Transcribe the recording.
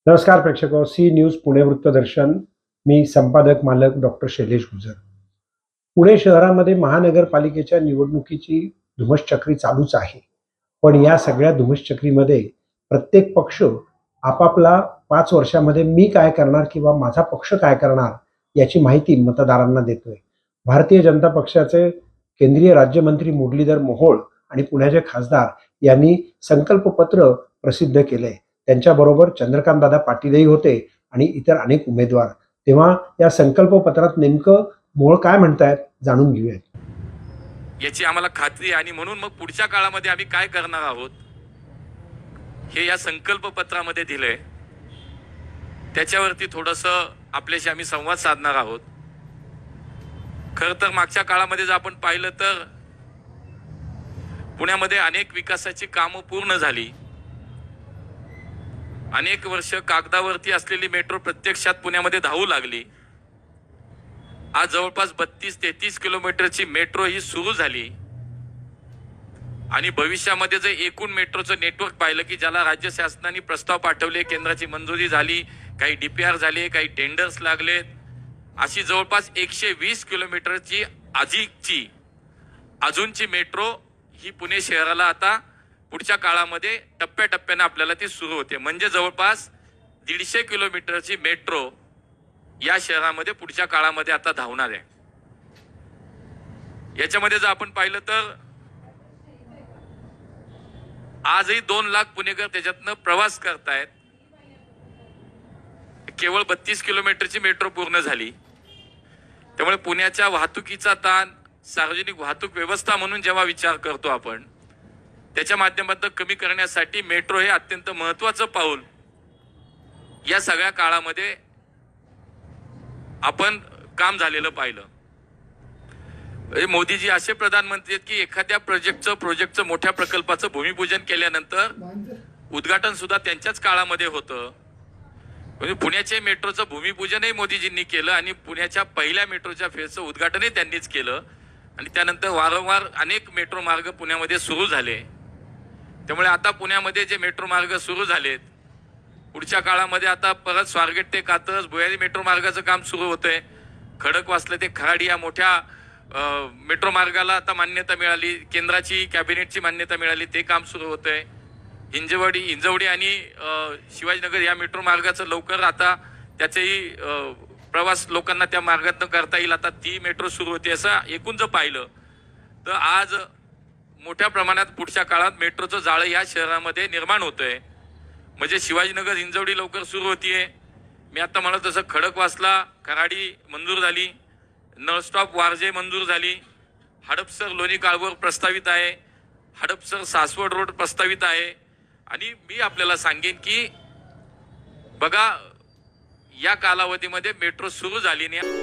नमस्कार प्रेक्षको, C news Pune वृत्तदर्शन. मी संपादक मालक डॉक्टर शैलेश गुजर. पुणे शहरामध्ये महानगरपालिकेच्या निवडणुकीची धुमश्चक्री चालूच आहे. पण या सगळ्या धुमश्चक्रीमध्ये प्रत्येक पक्ष आपापला 5 वर्षामध्ये मी काय करणार किंवा माझा पक्ष काय करणार याची माहिती मतदारांना देतोय. भारतीय जनता पक्षाचे केंद्रीय राज्यमंत्री मुरलीधर मोहोळ आणि पुण्याचे खासदार यांनी संकल्पपत्र प्रसिद्ध केले. त्यांच्याबरोबर चंद्रकांतदादा पाटीलही होते आणि इतर अनेक उमेदवार. तेव्हा या संकल्पपत्रात नेमकं मोहोळ काय म्हणतायत जाणून घेऊयात. याची आम्हाला खात्री आहे आणि म्हणून मग पुढच्या काळामध्ये आम्ही काय करणार आहोत हे या संकल्पपत्रामध्ये दिलंय. त्याच्यावरती थोडंसं आपल्याशी आम्ही संवाद साधणार आहोत. खरं तर मागच्या काळामध्ये जर आपण पाहिलं तर पुण्यामध्ये अनेक विकासाची कामं पूर्ण झाली. अनेक वर्ष कागदावरती असलेली मेट्रो प्रत्यक्षात पुण्यामध्ये धावू लागली. आज जवळपास 32-33 किलोमीटरची मेट्रो ही सुरू झाली आणि भविष्यामध्ये जर एकूण मेट्रोचं नेटवर्क पाहिलं की ज्याला राज्य शासनाने प्रस्ताव पाठवले, केंद्राची मंजुरी झाली, काही डीपीआर झाले, काही टेंडर्स लागलेत, अशी जवळपास 120 किलोमीटरची अधिकची अजूनची मेट्रो ही पुणे शहराला आता पुढच्या काळामध्ये टप्प्याटप्प्याने आपल्याला ती सुरू होते. म्हणजे जवळपास 150 किलोमीटरची मेट्रो या शहरामध्ये पुढच्या काळामध्ये आता धावणार आहे. याच्यामध्ये जर आपण पाहिलं तर आजही 2 लाख पुणेकर त्याच्यातनं प्रवास करतायत. केवळ 32 किलोमीटरची मेट्रो पूर्ण झाली. त्यामुळे पुण्याच्या वाहतुकीचा ताण सार्वजनिक वाहतूक व्यवस्था म्हणून जेव्हा विचार करतो आपण त्याच्या माध्यमातून कमी करण्यासाठी मेट्रो हे अत्यंत महत्वाचं पाऊल या सगळ्या काळामध्ये आपण काम झालेलं पाहिलं. मोदीजी असे प्रधानमंत्री आहेत की एखाद्या प्रोजेक्टचं मोठ्या प्रकल्पाचं भूमिपूजन केल्यानंतर उद्घाटन सुद्धा त्यांच्याच काळामध्ये होतं. म्हणजे पुण्याच्या मेट्रोचं भूमिपूजनही मोदीजींनी केलं आणि पुण्याच्या पहिल्या मेट्रोच्या फेजचं उद्घाटनही त्यांनीच केलं आणि त्यानंतर वारंवार अनेक मेट्रो मार्ग पुण्यामध्ये सुरू झाले. त्यामुळे आता पुण्यामध्ये जे मेट्रो मार्ग सुरू झालेत पुढच्या काळामध्ये आता परत स्वारगेट ते कात्रज भुयारी मेट्रो मार्गाचं काम सुरू होतंय. खडकवासला ते खराडी या मोठ्या मेट्रो मार्गाला आता मान्यता मिळाली, केंद्राची कॅबिनेटची मान्यता मिळाली, ते काम सुरू होतंय. हिंजवडी आणि शिवाजीनगर या मेट्रो मार्गाचं लवकर आता त्याचेही प्रवास लोकांना त्या मार्गातून करता येईल. आता ती मेट्रो सुरू होते. असं एकूण जर पाहिलं तर आज मोठ्या प्रमाणात पुढच्या काळात मेट्रोचं जाळं या शहरामध्ये निर्माण होतंय. म्हणजे शिवाजीनगर हिंजवडी लवकर सुरू होतीये. मी आता म्हणत तसं खडकवासला खराडी मंजूर झाली, नळस्टॉप वारजे मंजूर झाली, हडपसर लोणी काळभोर प्रस्तावित आहे, हडपसर सासवड रोड प्रस्तावित आहे. आणि मी आपल्याला सांगेन की बघा या कालावधीमध्ये मेट्रो सुरू झाली नाही.